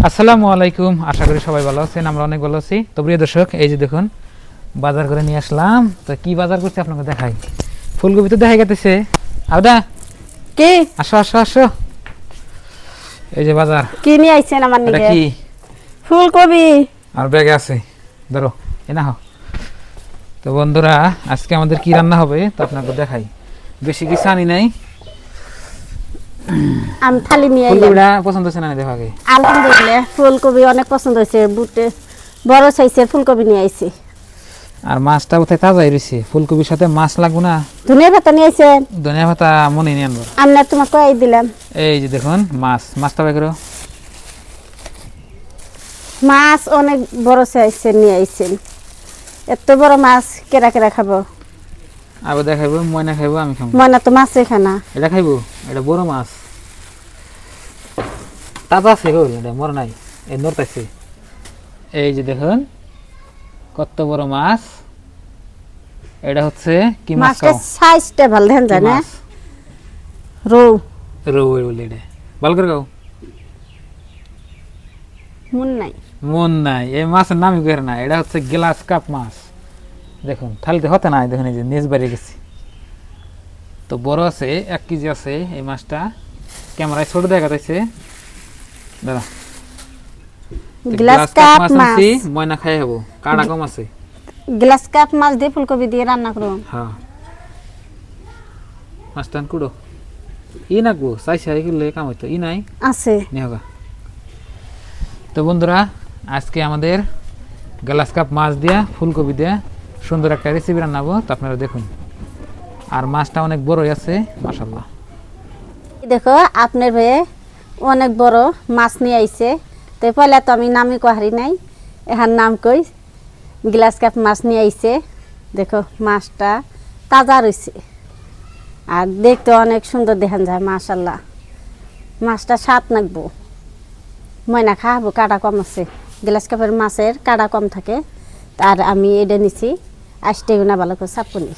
আসসালামু আলাইকুম, আশা করি সবাই ভালো আছেন। আমরা অনেক ভালো আছি। তো প্রিয় দর্শক, এই যে দেখুন বাজার করে নিয়ে আসলাম। তো কি বাজার করছি আপনাকে দেখাই। ফুলকপি তো দেখা গেছে। আদা কি আসো আসো আসো, এই যে বাজার। কি নিয়ে আইছেন আমার এটা নিকে? কি? ফুলকপি। আর ব্যাগে আছে, ধরো এ না। তো বন্ধুরা, আজকে আমাদের কি রান্না হবে তো আপনাকে দেখাই। বেশি কিছু আনি নাই। আমি থালি নিয়ে আইলাম। ফুলকপিটা পছন্দ হচ্ছে না? দেখো আগে। আলহামদুলিল্লাহ, ফুলকপি অনেক পছন্দ হয়েছে। বুটে বড় সাইজের ফুলকপি নিয়ে আইছি। আর মাছটা কোথায় তাজাই রয়েছে। ফুলকপির সাথে মাছ লাগবো না? ধনিয়া পাতা নিয়ে আইছেন? ধনিয়া পাতা মনে নিয়ে আনবো। আমরা তোমাকে কই দিলাম। এই যে দেখুন মাছটা বাই করো। মাছ অনেক বড় সাইজের নিয়ে আইছেন। এত বড় মাছ কেরা কেরা খাবো? আবার দেখাইবো, ময়না খাইবো, আমি খাবো। ময়না তো মাছে খানা। এটা খাইবো? এটা বড় মাছ, তাজা আছে গো, এটা মর নাই, এই নড়তাইছে। এই যে দেখুন কত বড় মাছ। এটা হচ্ছে কি মাছ? মাছটা সাইজটা ভালো দেন যায় না? রৌ রৌ বলে এটা। ভালো করে খাও। মন নাই, মন নাই, এই মাছের নামই বের না। এটা হচ্ছে গ্লাস কাপ মাছ। দেখুন থালিতে হতে নাই, দেখুন এই যে নিচ বাড়িয়ে গেছে। তো বড় আছে, 1 কেজি আছে এই মাছটা। ক্যামেরায় ছোট দেখা যাচ্ছে, দাঁড়া। গ্লাস কাপ মাছ। ময়না খাই হবো, কাটা কম আছে। গ্লাস কাপ মাছ দিয়ে ফুলকপি দিয়ে রান্না করুন। হ্যাঁ, মাছটা কুড়ো। ই নাকবো চাই করলে কাম হইতো। ই নাই আছে নিহগা। তো বন্ধুরা, আজকে আমাদের গ্লাস কাপ মাছ দিয়া ফুলকপি দিয়া সুন্দর একটা রেসিপি রান্নাবো। তো আপনারা দেখুন। আর মাছটা অনেক বড়ই আছে, মাশাআল্লাহ। দেখো আপনার ভাই অনেক বড় মাছ নিয়ে আইছে। তো পয়লা তো আমি নামই কহারি নাই, এখান নাম কই গ্লাস কাপ মাছ নিয়ে আইছে। দেখো মাছটা তাজা রয়েছে আর দেখতে অনেক সুন্দর দেখান যায়। মাশাআল্লাহ, মাছটা স্বাদ নাকবো, ময়না খাবো। কাটা কম আছে, গ্লাস কাপের মাছের কাটা কম থাকে। আর আমি এটা নিছি আসতে না ভালো করে চাপুনি।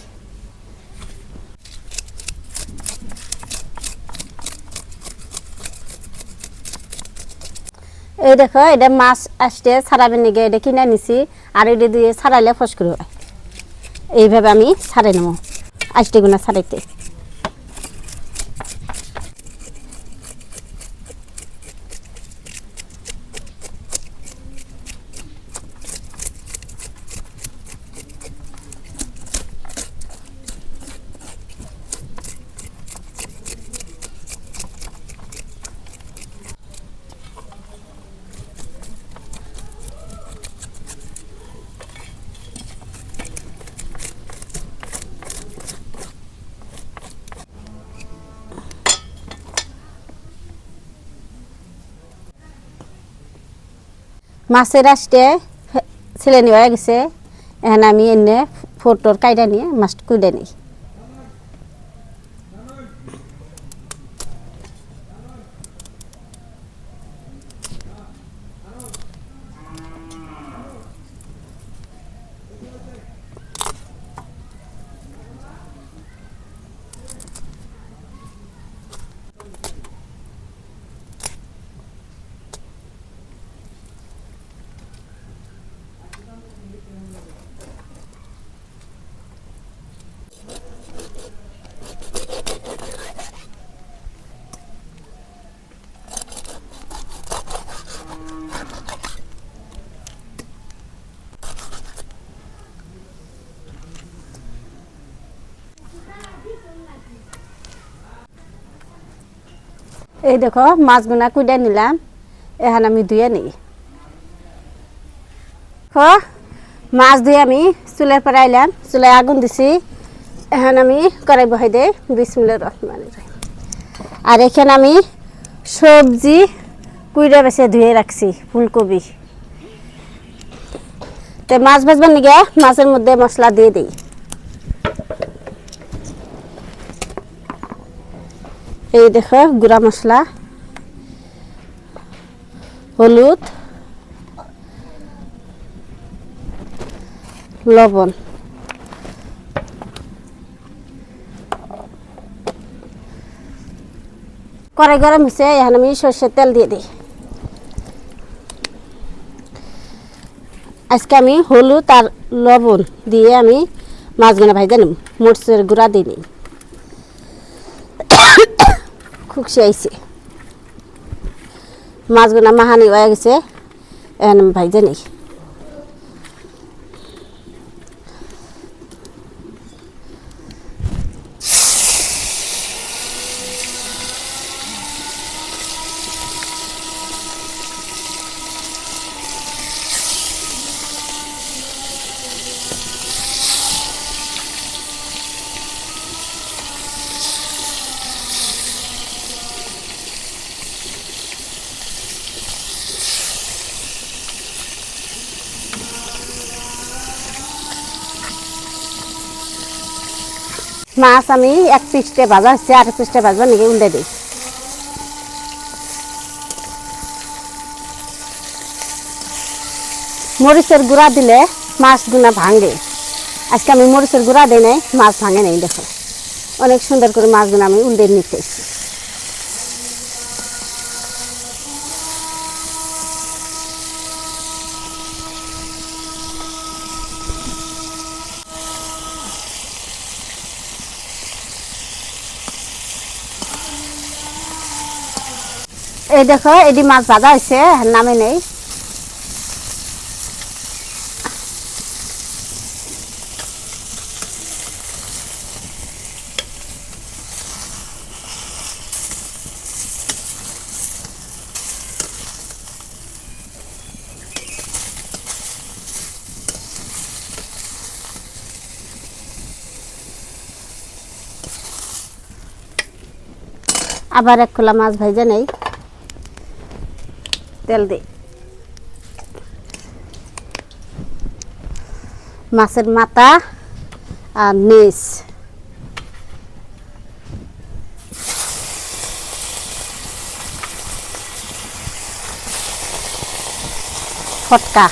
এই দেখো এটা মাছ আসতে ছাড়াবেন নিগে, এটা কিনে নিছি। আর এটা দিয়ে ছাড়াইলে ফসকুর হয়। এইভাবে আমি ছাড়াই নেবো আসতে গুনা ছাড়াইতে। মাছের আসতে ছেলে নেওয়া গেছে। এখন আমি এনে ফোটোর কাইটা নিয়ে মাছটা কুইডে নিই। এই দেখো মাছগুনা কুইডে নিলাম। এখন আমি ধুয়ে নিই। মাছ ধুয়ে আমি চুলের পরে আইলাম, চুলায় আগুন দিছি। এখন আমি কড়াই বহাই দিই। বিসমিল্লাহির রহমানির রহিম। আর এখানে আমি সবজি কুইডে বেছে ধুয়ে রাখছি, ফুলকপি। তো মাছ ভাজবার নিগে মাছের মধ্যে মশলা দিয়ে দিই। এই দেখো গুঁড়া মশলা, হলুদ, লবণ। কড়াই গরম হয়েছে, এখন আমি সর্ষের তেল দিয়ে দিই। আজকে আমি হলুদ আর লবণ দিয়ে আমি মাছগুলো ভাজা নিব, মরিচের গুঁড়া দিই খুশি আইছে। মাছগুলো মাহানি হয়ে গেছে, এখন আমি ভাজা নিই। মাছ আমি এক পিসটে ভাজা হচ্ছে, আর এক পিসটে ভাজবা নাকি উল্টে দিই। মরিচের গুঁড়া দিলে মাছগুলো ভাঙে। আজকে আমি মরিচের গুঁড়া দিই নাই, মাছ ভাঙে নাই। দেখো অনেক সুন্দর করে মাছগুলো আমি উল্টে নিতেছি। এই দেখো এটি মাছ ভাজা হয়েছে, নামে নেই। আবার এক খোলা মাছ ভাজা নেই, তেল দিই। মাছের মাথা আর নিচ, ফটকা,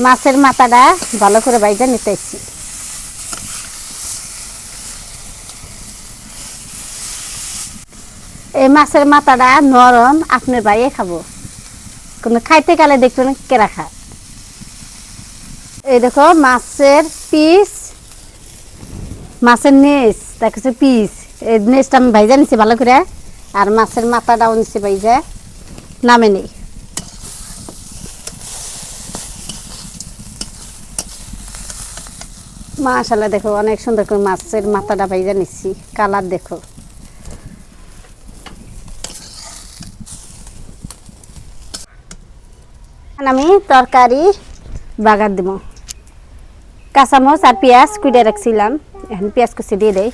মাছের মাথাটা ভালো করে ভাজা নিতেছি। এই মাছের মাথাটা নরম, আপনার ভাইয়ে খাবো, কোনো খাইতে গেলে দেখবেন কেরা খায়। এই দেখো মাছের পিস, মাছের নেচ দেখছে পিস, এই নেচটা আমি ভাইজা নিচ্ছি ভালো করে, আর মাছের মাথাটাও নিচ্ছি ভাইজা, নামে নেই। মাশাআল্লাহ দেখো অনেক সুন্দর করে মাছের মাথাটা ভাইজা নিচ্ছি, কালার দেখো। আমি তরকারি বাগার দিব, কাঁচামরিচ আর পেঁয়াজ কুইটে রাখছিলাম, এখন পেঁয়াজ কুচি দিয়ে দেই।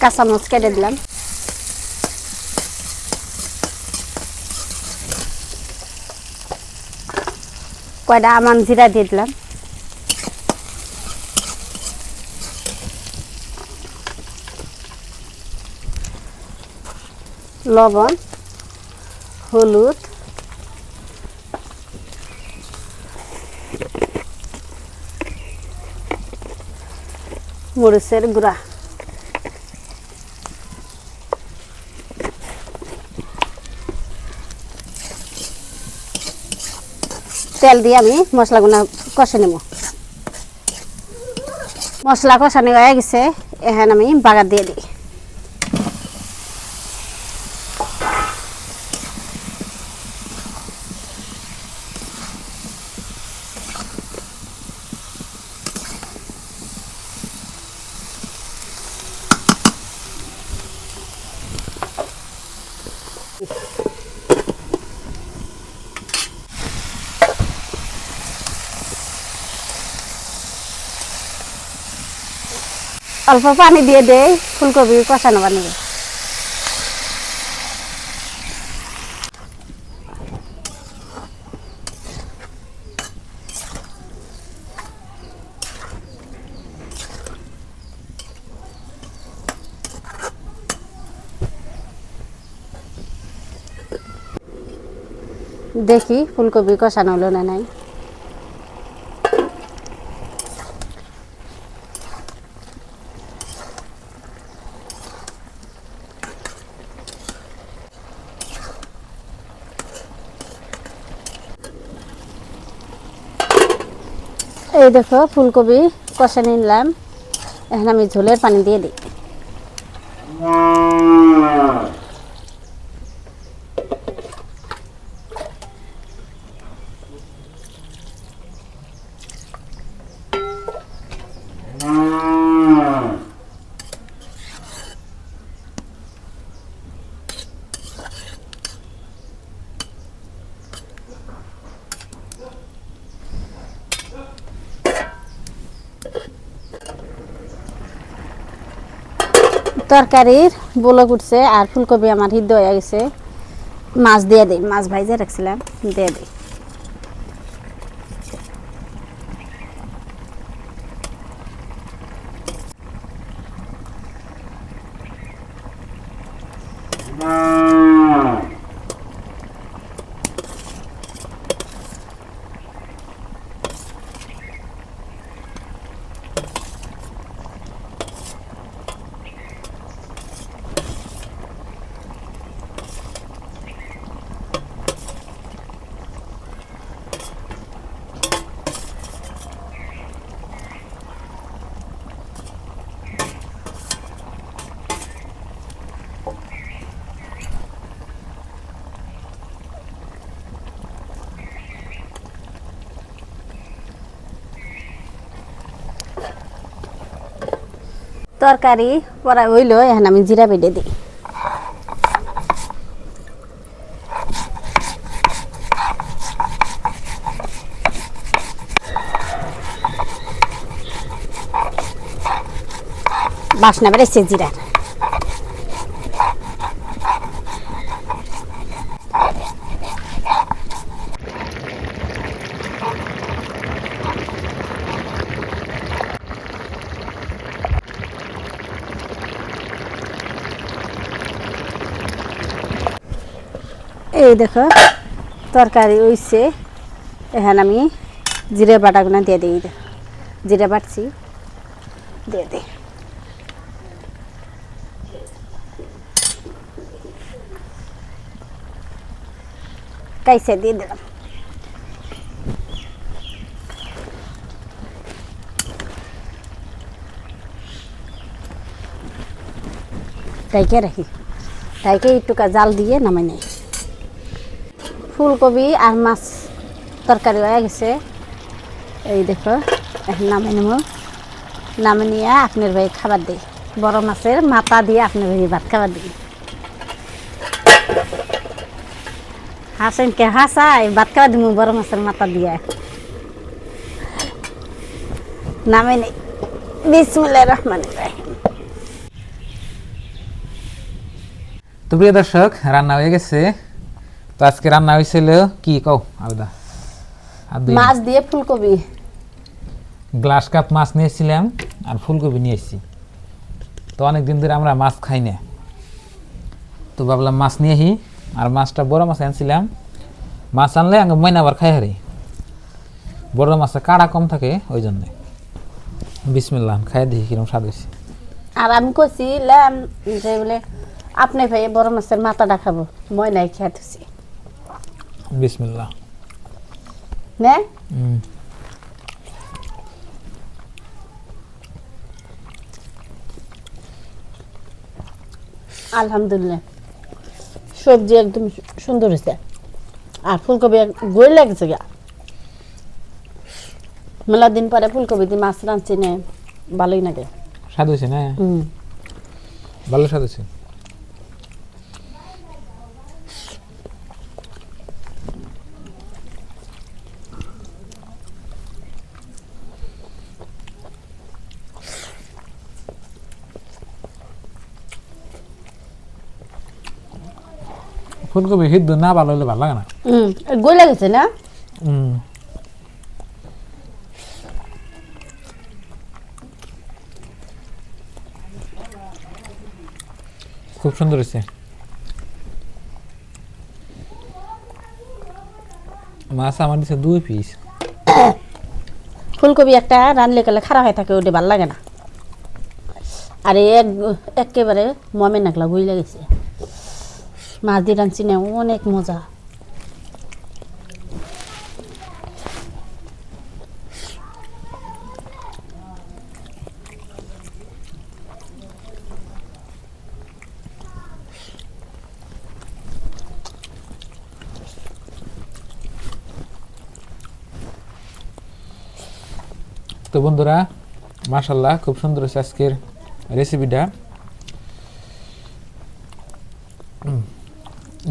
কাঁচামরিচ কেটে দিলাম, কয়টা আমান জিরা দিয়ে দিলাম, লবণ, হলুদ, মরিচের গুঁড়া, তেল দিয়ে আমি মশলাগুলো কষে নেব। মশলা কষানো হয়ে গেছে, এখন আমি বাগার দিয়ে দিই। অল্প পানি দিয়ে দেই, ফুলকপি কষানো বানাবো। দেখি ফুলকপি কষানো হলো না নাই। এই দেখো ফুলকপি কষা নিলাম, এখন আমি ঝোলের পানি দিয়ে দিই। তরকারির বলক উঠছে আর ফুলকপি আমার সিদ্ধ হয়ে গেছে। মাছ দিয়ে দিই, মাছ ভাইজে রাখছিলাম, দিয়ে দিই। তরকারি পড়া হইল, এখন আমি জিরা বেটে দিই। বাসনা বেড়েছে জিরার। এই দেখো তরকারি হইছে, এখন আমি জিরে বাটাগুলো দিয়ে দিই। জিরে বাটছি, দিয়ে দিই। কাইসে দিয়ে দিলাম। ঢাইকে রাখি, ঢাইকে একটুকা জাল দিয়ে নামাই নেই। ফুলকপি আর মাছ তরকারি হয়ে গেছে। এই দেখো এখন নামাই নেব, নামে নিয়ে আপনার ভাই খাবার দিই। বড় মাছের মাথা দিয়ে আপনার ভাই ভাত খাবার দিই। হাসেন কে হাসাই, ভাত খাবার দিব বড় মাছের মাথা দিয়ে। নামে নেই। বিসমিল্লাহির রহমানির রহিম। তো প্রিয় দর্শক, রান্না হয়ে গেছে। তো আজকে রান্না হয়েছিল কি কও আলাদা? মাছ দিয়ে ফুলকপি। গ্লাস কাপ মাছ নিয়েছিলাম আর ফুলকপি নিয়েছি। তো অনেকদিন ধরে আমরা মাছ খাই না, তো ভাবলাম মাছ নিয়েহি। আর মাছটা বড় মাছ আনছিলাম। মাছ আনলে আগে ময়না আবার খাই হারি, বড় মাছে কাঁড়া কম থাকে ওই জন্যে। বিসমিল্লাহ, খাই দেখি কিরকম স্বাদ হয়েছে। আর আমি কইছিলাম যে বলে আপনি ভাই বড় মাছের মাথাটা খাবো, ময়নাই খেতেছি। বিসমিল্লাহ। না আলহামদুলিল্লাহ, সবজি একদম সুন্দর হয়েছে। আর ফুলকপি গই লাগছে গা। মেলা দিন পরে ফুলকপি দিয়ে মাছ রাঁধছি না, ভালোই লাগে। স্বাদ হয়েছে না? ভালো স্বাদ হয়েছে। ফুলকপি সিদ্ধ না ভালো হলে ভালো লাগে না। গই লাগেছে না? খুব সুন্দর হয়েছে। মাছ আমার দিছে 2 পিস। ফুলকপি একটা রানলে গেলে খারাপ হয়ে থাকে, ওটা ভালো লাগে না। আর একেবারে মমে নাকলা বুঝলে গেছে, মাছ দিয়ে রাঁধছি না, অনেক মজা। তো বন্ধুরা মাশাআল্লাহ খুব সুন্দর হয়েছে আজকের রেসিপিটা।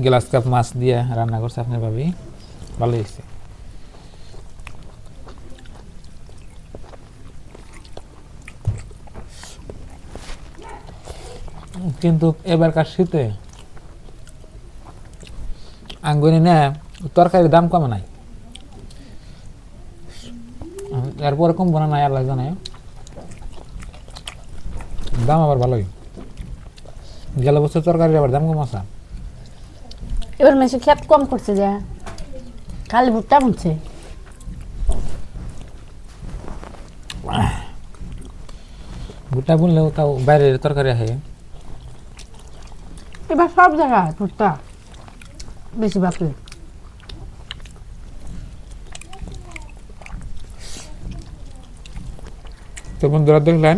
গ্লাস কাপ মাছ দিয়ে রান্না করছে আপনার ভাবি, ভালো হয়েছে। কিন্তু এবারকার শীতে আঙ্গুনি না তরকারির দাম কমে নাই, এরপরে কম বোনা নাই আল্লাহ জানে, দাম আবার ভালোই। গেল বছর তরকারির আবার দাম কম আছে। এবার মেশে খেত কম করছে, যে খালি ভুট্টা বুনছে। ভুট্টা বুনলেও তাও বাইরের তরকারি আসে। এবার সব জায়গায় ভুট্টা বেশি বাপরে। তো বন্ধুরা দেখলেন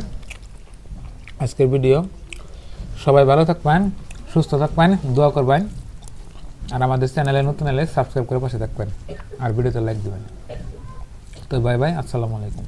আজকের ভিডিও, সবাই ভালো থাকবেন, সুস্থ থাকবেন, দোয়া করবেন, আর আমাদের চ্যানেলে নতুন এলে সাবস্ক্রাইব করে পাশে থাকবেন, আর ভিডিওতে লাইক দিবেন। তো বাই বাই, আসসালামু আলাইকুম।